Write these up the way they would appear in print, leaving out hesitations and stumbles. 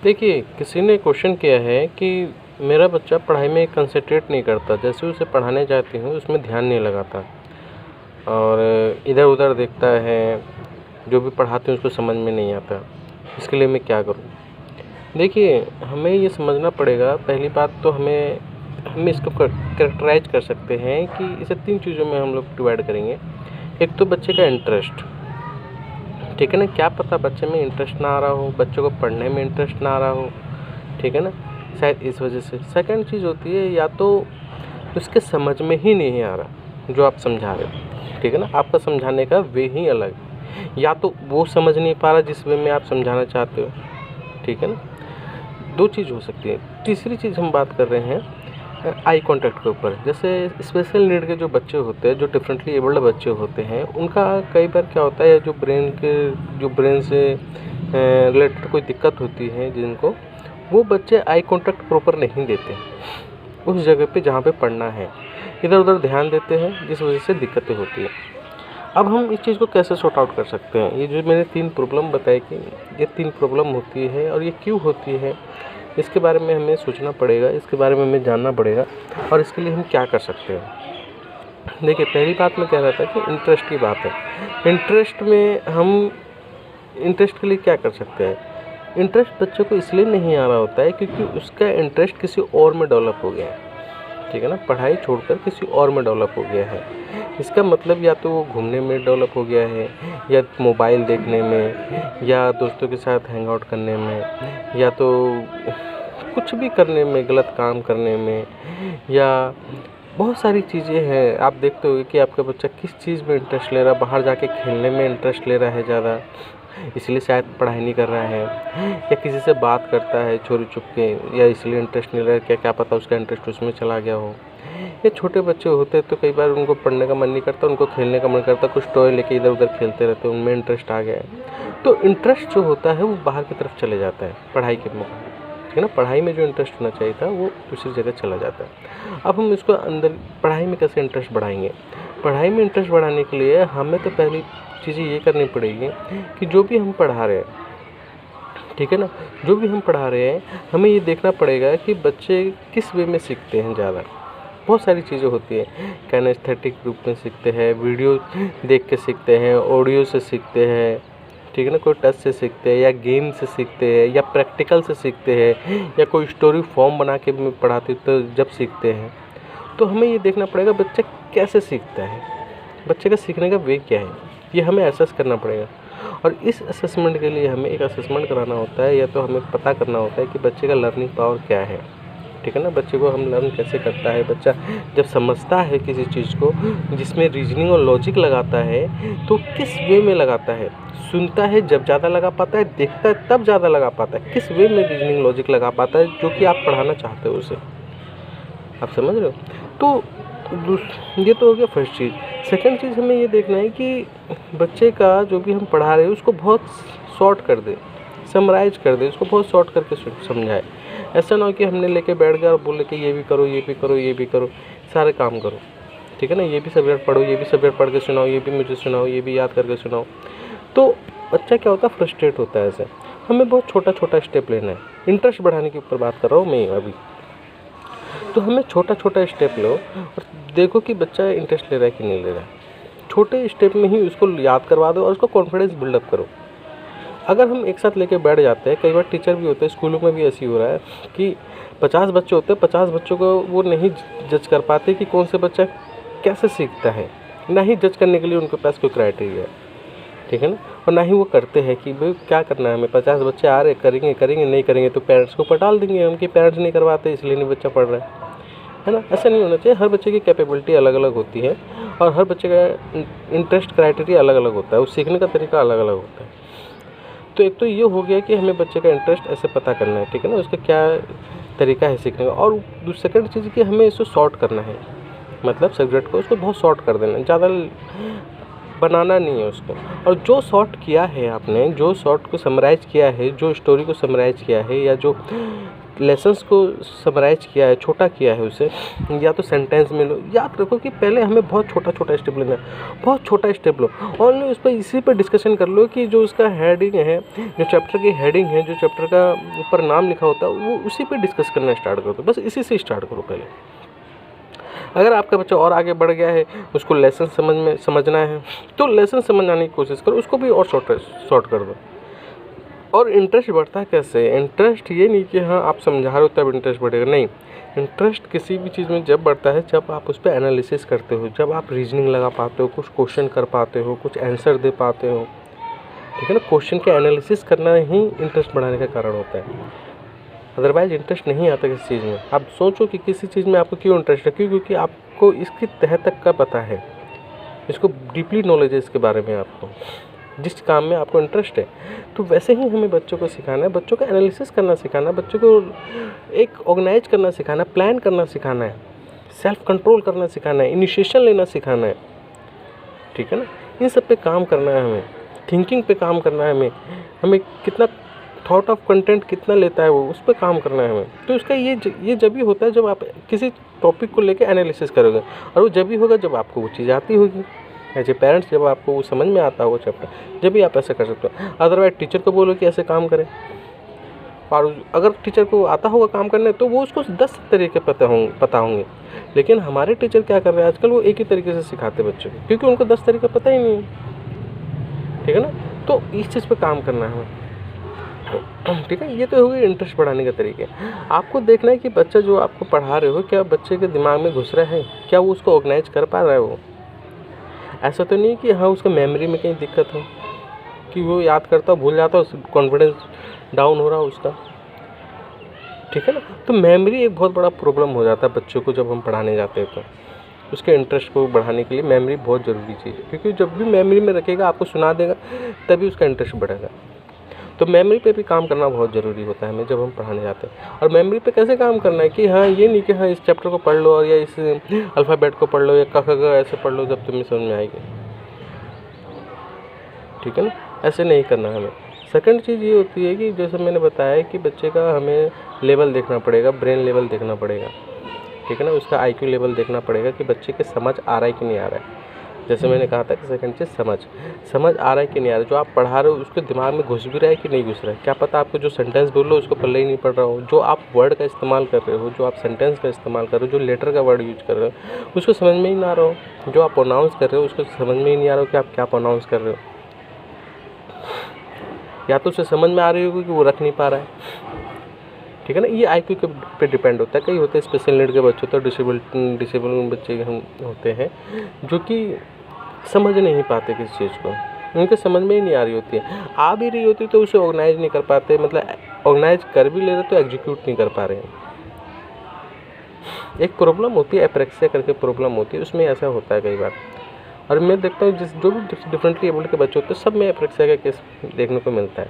देखिए, किसी ने क्वेश्चन किया है कि मेरा बच्चा पढ़ाई में कंसंट्रेट नहीं करता, जैसे उसे पढ़ाने जाती हूँ उसमें ध्यान नहीं लगाता और इधर-उधर देखता है, जो भी पढ़ाती हूँ उसको समझ में नहीं आता। इसके लिए मैं क्या करूँ? देखिए, हमें ये समझना पड़ेगा, पहली बात तो हम इसको कैरेक्टराइज़ कर सकते हैं कि इसे 3 चीज़ों में हम लोग डिवाइड करेंगे। एक तो बच्चे का इंटरेस्ट, ठीक है ना? क्या पता बच्चे में इंटरेस्ट ना आ रहा हो, बच्चे को पढ़ने में इंटरेस्ट ना आ रहा हो, ठीक है ना? शायद इस वजह से। सेकंड चीज़ होती है या तो उसके समझ में ही नहीं आ रहा जो आप समझा रहे हो, ठीक है ना? आपका समझाने का वे ही अलग है, या तो वो समझ नहीं पा रहा जिस वे में आप समझाना चाहते हो, ठीक है ना? 2 चीज़ हो सकती है। तीसरी चीज़ हम बात कर रहे हैं आई कॉन्टैक्ट के ऊपर। जैसे स्पेशल नीड के जो बच्चे होते हैं, जो डिफरेंटली एबल्ड बच्चे होते हैं, उनका कई बार क्या होता है, जो ब्रेन से रिलेटेड कोई दिक्कत होती है जिनको, वो बच्चे आई कॉन्टैक्ट प्रॉपर नहीं देते उस जगह पे जहाँ पे पढ़ना है, इधर-उधर ध्यान देते हैं, जिस वजह से दिक्कतें होती हैं। अब हम इस चीज़ को कैसे सॉर्ट आउट कर सकते हैं? ये जो मैंने 3 प्रॉब्लम बताई कि ये 3 प्रॉब्लम होती है और ये क्यों होती है, इसके बारे में हमें सोचना पड़ेगा, इसके बारे में हमें जानना पड़ेगा और इसके लिए हम क्या कर सकते हैं। देखिए, पहली बात मैं कह रहा था कि इंटरेस्ट की बात है। इंटरेस्ट के लिए क्या कर सकते हैं? इंटरेस्ट बच्चे को इसलिए नहीं आ रहा होता है क्योंकि उसका इंटरेस्ट किसी और में डेवलप हो गया है, ठीक है ना? पढ़ाई छोड़कर किसी और में डेवलप हो गया है। इसका मतलब या तो वो घूमने में डेवलप हो गया है, या मोबाइल देखने में, या दोस्तों के साथ हैंग आउट करने में, या तो कुछ भी करने में, गलत काम करने में, या बहुत सारी चीज़ें हैं। आप देखते होंगे कि आपका बच्चा किस चीज़ में इंटरेस्ट ले रहा है, बाहर जाके खेलने में इंटरेस्ट ले रहा है ज़्यादा, इसलिए शायद पढ़ाई नहीं कर रहा है, या किसी से बात करता है चोरी छुपके, या इसलिए इंटरेस्ट नहीं ले रहा है, क्या पता उसका इंटरेस्ट उसमें चला गया हो। ये छोटे बच्चे होते हैं तो कई बार उनको पढ़ने का मन नहीं करता, उनको खेलने का मन करता, कुछ टॉय लेके इधर उधर खेलते रहते हैं, उनमें इंटरेस्ट आ गया है। तो इंटरेस्ट जो होता है वो बाहर की तरफ चले जाता है पढ़ाई के मुकाबले, ठीक है ना? पढ़ाई में जो इंटरेस्ट होना चाहिए था वो दूसरी जगह चला जाता है। अब हम इसको अंदर पढ़ाई में कैसे इंटरेस्ट बढ़ाएंगे? पढ़ाई में इंटरेस्ट बढ़ाने के लिए हमें तो पहली चीज़ें ये करनी पड़ेगी कि जो भी हम पढ़ा रहे हैं, ठीक है ना, जो भी हम पढ़ा रहे हैं, हमें ये देखना पड़ेगा कि बच्चे किस वे में सीखते हैं ज़्यादा। बहुत सारी चीज़ें होती हैं, काइनेस्थेटिक रूप में सीखते हैं, वीडियो देख के सीखते हैं, ऑडियो से सीखते हैं, ठीक है ना, कोई टच से सीखते हैं, या गेम से सीखते हैं, या प्रैक्टिकल से सीखते हैं, या कोई स्टोरी फॉर्म बना के मैं पढ़ाती हूँ तो जब सीखते हैं। तो हमें ये देखना पड़ेगा बच्चा कैसे सीखता है, बच्चे का सीखने का वे क्या है, ये हमें असेस करना पड़ेगा। और इस असेसमेंट के लिए हमें एक असेसमेंट कराना होता है, या तो हमें पता करना होता है कि बच्चे का लर्निंग पावर क्या है, ठीक है ना? बच्चे को हम लर्न कैसे करता है, बच्चा जब समझता है किसी चीज़ को जिसमें रीजनिंग और लॉजिक लगाता है तो किस वे में लगाता है, सुनता है जब ज़्यादा लगा पाता है, देखता है तब ज़्यादा लगा पाता है, किस वे में रीजनिंग लॉजिक लगा पाता है जो कि आप पढ़ाना चाहते हो उसे। आप समझ रहे हो? तो ये तो हो गया फर्स्ट चीज़। सेकंड चीज़ हमें ये देखना है कि बच्चे का जो भी हम पढ़ा रहे हैं उसको बहुत शॉर्ट कर दें, समराइज़ कर दें, उसको बहुत शॉर्ट करके समझाएं। ऐसा ना हो कि हमने लेके बैठ गया और बोले कि ये भी करो, ये भी करो, ये भी करो, सारे काम करो, ठीक है ना? ये भी सब्जेक्ट पढ़ो, ये भी सब्जेक्ट पढ़ के सुनाओ, ये भी मुझे सुनाओ, ये भी याद करके सुनाओ। तो बच्चा क्या होता है, फ्रस्ट्रेट होता है ऐसे। हमें बहुत छोटा-छोटा स्टेप लेना है। इंटरेस्ट बढ़ाने के ऊपर बात कर रहा हूँ मैं अभी। तो हमें छोटा-छोटा स्टेप लो और देखो कि बच्चा इंटरेस्ट ले रहा है कि नहीं ले रहा है। छोटे स्टेप में ही उसको याद करवा दो और उसको कॉन्फिडेंस बिल्डअप करो। अगर हम एक साथ लेके बैठ जाते हैं, कई बार टीचर भी होते हैं, स्कूलों में भी ऐसे ही हो रहा है कि 50 बच्चे होते हैं, 50 बच्चों को वो नहीं जज कर पाते कि कौन से बच्चा कैसे सीखता है, ना ही जज करने के लिए उनके पास कोई क्राइटेरिया है, ठीक है ना? और ना ही वो करते हैं कि भाई क्या करना है हमें, 50 बच्चे आ रहे, करेंगे, नहीं करेंगे तो पेरेंट्स को पटाल देंगे हम कि पेरेंट्स नहीं करवाते इसलिए नहीं बच्चा पढ़ रहा है ना? ऐसा नहीं होना चाहिए। हर बच्चे की कैपेबिलिटी अलग अलग होती है और हर बच्चे का इंटरेस्ट क्राइटेरिया अलग अलग होता है, उस सीखने का तरीका अलग अलग होता है। तो एक तो ये हो गया कि हमें बच्चे का इंटरेस्ट ऐसे पता करना है, ठीक है ना, उसका क्या तरीका है सीखने का। और सेकंड चीज़ कि हमें इसको शॉर्ट करना है, मतलब सब्जेक्ट को उसको बहुत शॉर्ट कर देना है, ज़्यादा बनाना नहीं है उसको। और जो शॉर्ट किया है आपने, जो शॉर्ट को समराइज़ किया है, जो स्टोरी को समराइज़ किया है, या जो लेसन्स को समराइज किया है, छोटा किया है उसे, या तो सेंटेंस में लो। याद रखो कि पहले हमें बहुत छोटा छोटा स्टेप लेना है, बहुत छोटा स्टेप लो और उस पर इसी पर डिस्कशन कर लो कि जो उसका हेडिंग है, जो चैप्टर की हेडिंग है, जो चैप्टर का ऊपर नाम लिखा होता है, वो उसी पर डिस्कस करना स्टार्ट कर दो। बस इसी से स्टार्ट करो पहले। अगर आपका बच्चा और आगे बढ़ गया है, उसको लेसन समझना है, तो लेसन समझाने की कोशिश करो, उसको भी और शॉर्ट कर दो। और इंटरेस्ट बढ़ता है कैसे? इंटरेस्ट ये नहीं कि हाँ आप समझा रहे हो तब इंटरेस्ट बढ़ेगा, नहीं। इंटरेस्ट किसी भी चीज़ में जब बढ़ता है जब आप उस पर एनालिसिस करते हो, जब आप रीजनिंग लगा पाते हो, कुछ क्वेश्चन कर पाते हो, कुछ आंसर दे पाते हो, ठीक है ना। क्वेश्चन के एनालिसिस करना ही इंटरेस्ट बढ़ाने का कारण होता है। अदरवाइज इंटरेस्ट नहीं आता किसी चीज़ में। आप सोचो कि किसी चीज़ में आपको क्यों इंटरेस्ट है, क्योंकि आपको इसकी तह तक का पता है, इसको डीपली नॉलेज है इसके बारे में, आपको जिस काम में आपको इंटरेस्ट है। तो वैसे ही हमें बच्चों को सिखाना है, बच्चों का एनालिसिस करना सिखाना, बच्चों को एक ऑर्गेनाइज करना सिखाना, प्लान करना सिखाना है, सेल्फ कंट्रोल करना सिखाना है, इनिशिएशन लेना सिखाना है, ठीक है ना। इन सब पे काम करना है हमें, थिंकिंग पे काम करना है हमें कितना थॉट ऑफ कंटेंट कितना लेता है वो, उस पर काम करना है हमें। तो उसका ये जब भी होता है जब आप किसी टॉपिक को लेकर एनालिसिस करोगे, और वो जब भी होगा जब आपको वो चीज़ आती होगी एज ए पेरेंट्स, जब आपको वो समझ में आता होगा चैप्टर, जब भी आप ऐसा कर सकते हो। अदरवाइज टीचर को बोलो कि ऐसे काम करें, और अगर टीचर को आता होगा काम करने तो वो उसको 10 तरीके पता होंगे। लेकिन हमारे टीचर क्या कर रहे हैं आजकल, वो एक ही तरीके से सिखाते बच्चों को, क्योंकि उनको 10 तरीके पता ही नहीं है, ठीक है ना। तो इस चीज़ पर काम करना है हमें, ठीक है। ये तो हो गई इंटरेस्ट बढ़ाने का तरीके। आपको देखना है कि बच्चा जो आपको पढ़ा रहे हो, क्या बच्चे के दिमाग में घुस रहा है, क्या वो उसको ऑर्गेनाइज कर पा रहा है। वो ऐसा तो नहीं कि हाँ उसका मेमोरी में कहीं दिक्कत हो, कि वो याद करता भूल जाता, कॉन्फिडेंस डाउन हो रहा हो उसका, ठीक है ना। तो मेमोरी एक बहुत बड़ा प्रॉब्लम हो जाता है बच्चों को जब हम पढ़ाने जाते हैं। तो उसके इंटरेस्ट को बढ़ाने के लिए मेमोरी बहुत ज़रूरी चीज़ है, क्योंकि जब भी मेमोरी में रखेगा, आपको सुना देगा, तभी उसका इंटरेस्ट बढ़ेगा। तो मेमोरी पे भी काम करना बहुत ज़रूरी होता है हमें जब हम पढ़ाने जाते हैं। और मेमोरी पे कैसे काम करना है कि हाँ ये नहीं कि हाँ इस चैप्टर को पढ़ लो और या इस अल्फ़ाबेट को पढ़ लो या क ख ग ऐसे पढ़ लो जब तुम्हें समझ में आएगी, ठीक है ना। ऐसे नहीं करना हमें। सेकंड चीज़ ये होती है कि जैसे मैंने बताया कि बच्चे का हमें लेवल देखना पड़ेगा, ब्रेन लेवल देखना पड़ेगा, ठीक है ना। उसका IQ लेवल देखना पड़ेगा कि बच्चे के समझ आ रहा है कि नहीं आ रहा है। जैसे मैंने कहा था कि सेकंड चीज़ समझ आ रहा है कि नहीं आ रहा है। जो आप पढ़ा रहे हो उसके दिमाग में घुस भी रहा है कि नहीं घुस रहा है। क्या पता आपको जो सेंटेंस बोल रहे हो उसको पल्ले ही नहीं पड़ रहा हो, जो आप वर्ड का इस्तेमाल कर रहे हो, जो आप सेंटेंस का इस्तेमाल कर रहे हो, जो लेटर का वर्ड यूज कर रहे हो उसको समझ में ही ना आ रहा हो, जो आप प्रोनाउंस कर रहे हो उसको समझ में ही नहीं आ रहा हो कि आप क्या प्रोनाउंस कर रहे हो। या तो उसे समझ में आ रही होगी कि वो रख नहीं पा रहा है, ठीक है ना। ये IQ के पे डिपेंड होता है। कई होते हैं स्पेशल नीड के बच्चे, तो डिसेबल बच्चे हम होते हैं जो कि समझ नहीं पाते किसी चीज़ को, उनके समझ में ही नहीं आ रही होती है। आ भी रही होती तो उसे ऑर्गेनाइज नहीं कर पाते, मतलब ऑर्गेनाइज कर भी ले रहे तो एग्जीक्यूट नहीं कर पा रहे हैं। एक प्रॉब्लम होती है एप्रेक्सिया करके प्रॉब्लम होती है, उसमें ऐसा होता है कई बार। और मैं देखता हूँ जो भी डिफरेंटली एबल्ड के बच्चे होते हैं सब में एप्रेक्सिया का केस देखने को मिलता है।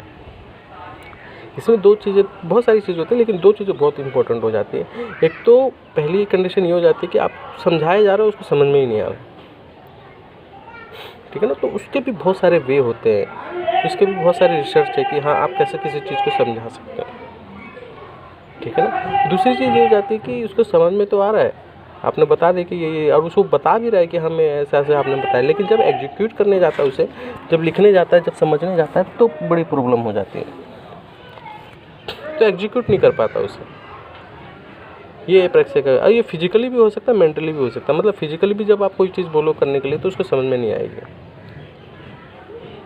इसमें दो चीज़ें, बहुत सारी चीज़ें होती हैं लेकिन दो चीज़ें बहुत इंपॉर्टेंट हो जाती है। एक तो पहली कंडीशन ये हो जाती है कि आप समझाए जा रहे हो उसको समझ में ही नहीं आ रहा, ठीक है ना। तो उसके भी बहुत सारे वे होते हैं, उसके भी बहुत सारे रिसर्च है कि हाँ आप कैसे किसी चीज़ को समझा सकते हैं, ठीक है ना। दूसरी चीज़ ये हो जाती है कि उसको समझ में तो आ रहा है, आपने बता दी कि ये, और उसको बता भी रहा है कि हमें ऐसा ऐसे आपने बताया, लेकिन जब एग्जीक्यूट करने जाता है उसे, जब लिखने जाता है, जब समझने जाता है तो बड़ी प्रॉब्लम हो जाती है, तो एग्जीक्यूट नहीं कर पाता उसे। ये एप्रेक्सिया का, और ये फिजिकली भी हो सकता है, मेंटली भी हो सकता है। मतलब फिजिकली भी जब आप कोई चीज़ बोलो करने के लिए तो उसको समझ में नहीं आएगी,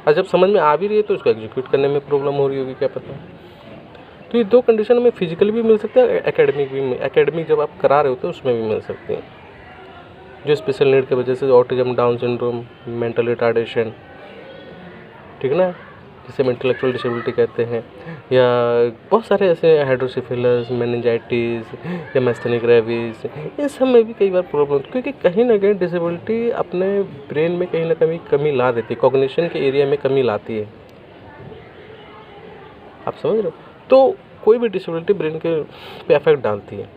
और जब समझ में आ भी रही है तो उसको एग्जीक्यूट करने में प्रॉब्लम हो रही होगी, क्या पता। तो ये दो कंडीशन में फिजिकली भी मिल सकता है, एकेडमिक जब आप करा रहे होते हैं उसमें भी मिल सकती है, जो स्पेशल नीड की वजह से, autism, down syndrome, mental retardation, ठीक है ना, जिसे इंटेलेक्चुअल डिसेबिलिटी कहते हैं, या बहुत सारे ऐसे हाइड्रोसिफिलस, मेनिंजाइटिस या मैस्थेनिक ग्रेविस, इन सब में भी कई बार प्रॉब्लम, क्योंकि कहीं ना कहीं डिसेबिलिटी अपने ब्रेन में कहीं ना कहीं कमी ला देती है, कॉग्निशन के एरिया में कमी लाती है, आप समझ रहे हो। तो कोई भी डिसेबिलिटी ब्रेन के पे इफेक्ट डालती है।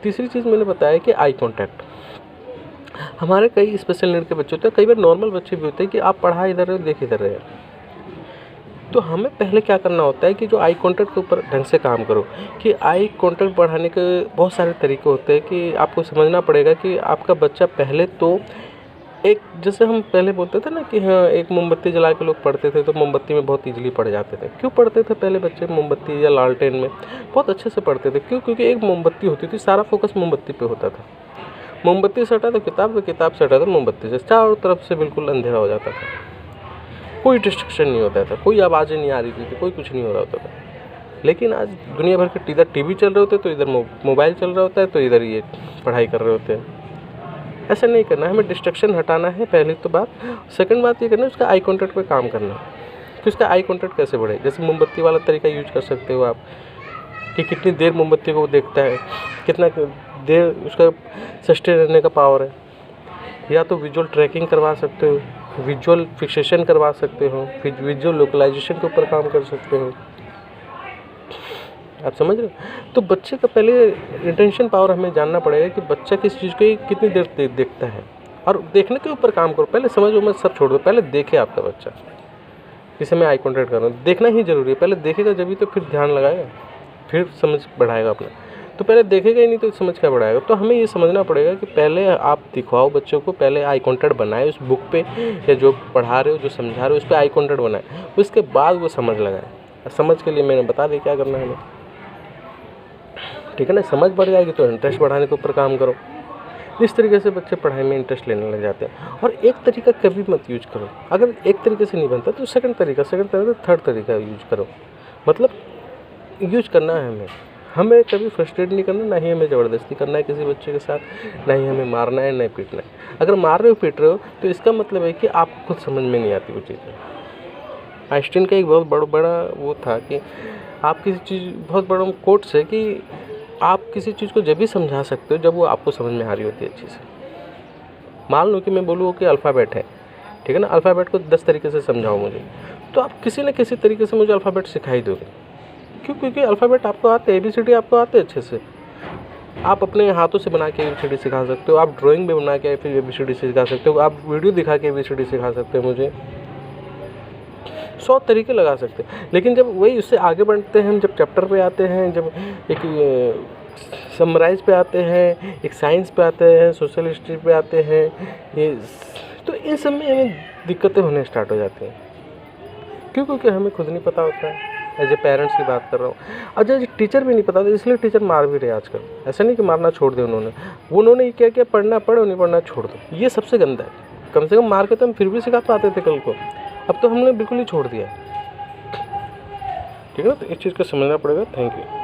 तीसरी चीज़ मैंने बताया कि आई कॉन्टैक्ट। हमारे कई स्पेशल नीड के बच्चे होते हैं, कई बार नॉर्मल बच्चे भी होते हैं कि आप पढ़ा इधर रहे देख इधर रहे, तो हमें पहले क्या करना होता है कि जो आई कॉन्टैक्ट के ऊपर ढंग से काम करो, कि आई कॉन्टैक्ट बढ़ाने के बहुत सारे तरीके होते हैं कि आपको समझना पड़ेगा कि आपका बच्चा पहले तो एक, जैसे हम पहले बोलते थे ना कि हाँ एक मोमबत्ती जला के लोग पढ़ते थे तो मोमबत्ती में बहुत ईजिली पढ़ जाते थे। क्यों पढ़ते थे पहले बच्चे मोमबत्ती या लालटेन में? बहुत अच्छे से पढ़ते थे। क्यों? क्योंकि एक मोमबत्ती होती थी, सारा फोकस मोमबत्ती पे होता था। मोमबत्ती से हटा तो किताब पे, किताब से हटा तो मोमबत्ती से, चारों तरफ से बिल्कुल अंधेरा हो जाता था। कोई डिस्ट्रक्शन नहीं होता था, कोई आवाज़ें नहीं आ रही थी, कोई कुछ नहीं हो रहा होता था। लेकिन आज दुनिया भर के इधर टीवी चल रहे होते हैं तो इधर मोबाइल चल रहा होता है तो इधर ये पढ़ाई कर रहे होते हैं। ऐसा नहीं करना है, हमें डिस्ट्रक्शन हटाना है पहली तो बात। सेकंड बात ये करना है उसका आई कॉन्टैक्ट पे काम करना है कि उसका आई कॉन्टैक्ट कैसे बढ़े। जैसे मोमबत्ती वाला तरीका यूज कर सकते हो आप, कि कितनी देर मोमबत्ती को वो देखता है, कितना देर उसका सस्टेन रहने का पावर है। या तो विजुअल ट्रैकिंग करवा सकते हो, विजुअल फिक्सेशन करवा सकते हो, फिर विजुअल लोकलाइजेशन के ऊपर काम कर सकते हो। आप समझ रहे हो? तो बच्चे का पहले रिटेंशन पावर हमें जानना पड़ेगा कि बच्चा किस चीज़ को कितनी देर देखता है, और देखने के ऊपर काम करो। पहले समझो मत, सब छोड़ दो, पहले देखे आपका बच्चा। जैसे मैं आई कॉन्टैक्ट कर रहा हूँ, देखना ही जरूरी है। पहले देखेगा जब ही तो फिर ध्यान लगाएगा, फिर समझ बढ़ाएगा अपना। तो पहले देखेगा ही नहीं तो समझ क्या बढ़ाएगा? तो हमें ये समझना पड़ेगा कि पहले आप दिखवाओ बच्चों को, पहले आई कॉन्टैक्ट बनाए उस बुक पे, या जो पढ़ा रहे हो, जो समझा रहे हो, उस पर आई कॉन्टैक्ट बनाए। उसके बाद वो समझ लगाए। समझ के लिए मैंने बता दी क्या करना है हमें, ठीक है ना? समझ बढ़ जाएगी तो इंटरेस्ट बढ़ाने के ऊपर काम करो। इस तरीके से बच्चे पढ़ाई में इंटरेस्ट लेने लग जाते हैं। और एक तरीका कभी मत यूज करो, अगर एक तरीके से नहीं बनता तो सेकंड तरीका तो थर्ड तरीका यूज करो। मतलब यूज करना है हमें कभी फ्रस्ट्रेट नहीं करना, ना ही हमें ज़बरदस्ती करना है किसी बच्चे के साथ, ना ही हमें मारना है, ना पीटना है। अगर मार रहे हो पीट रहे हो तो इसका मतलब है कि आपको खुद समझ में नहीं आती वो चीज़ें। आइंस्टीन का एक बहुत बड़ा वो था कि आप किसी चीज़, बहुत बड़ा कोट से, कि आप किसी चीज़ को जब भी समझा सकते हो जब वो आपको समझ में आ रही होती है अच्छे से। मान लो कि मैं बोलूँ कि अल्फ़ाबेट है, ठीक है ना? अल्फ़ाबेट को 10 तरीके से समझाओ मुझे, तो आप किसी न किसी तरीके से मुझे अल्फ़ाबेट सिखाई दोगे। क्यों? क्योंकि अल्फ़ाबेट आपको आते हैं, ABCD आपको आते हैं अच्छे से। आप अपने हाथों से बना के ABCD सिखा सकते हो, आप ड्राइंग में बना के फिर ABCD सिखा सकते हो, आप वीडियो दिखा के ABCD सिखा सकते हो मुझे। 100 तरीके लगा सकते हैं। लेकिन जब वही उससे आगे बढ़ते हैं, हम जब चैप्टर पे आते हैं, जब एक समराइज पे आते हैं, एक साइंस पे आते हैं, सोशल हिस्ट्री पे आते हैं, ये तो इन सब में हमें दिक्कतें होने स्टार्ट हो जाती हैं। क्यों? क्योंकि हमें खुद नहीं पता होता है। एज ए पेरेंट्स की बात कर रहा हूँ। और जो टीचर भी नहीं पता था, इसलिए टीचर मार भी रहे आजकल। ऐसा नहीं कि मारना छोड़ दे उन्होंने ये क्या पढ़ना पढ़ो, नहीं पढ़ना छोड़ दो। ये सबसे गंदा है। कम से कम मार के तो हम फिर भी सिखा पाते थे कल को, अब तो हमने बिल्कुल ही छोड़ दिया। ठीक है ना? तो इस चीज़ को समझना पड़ेगा। Thank you.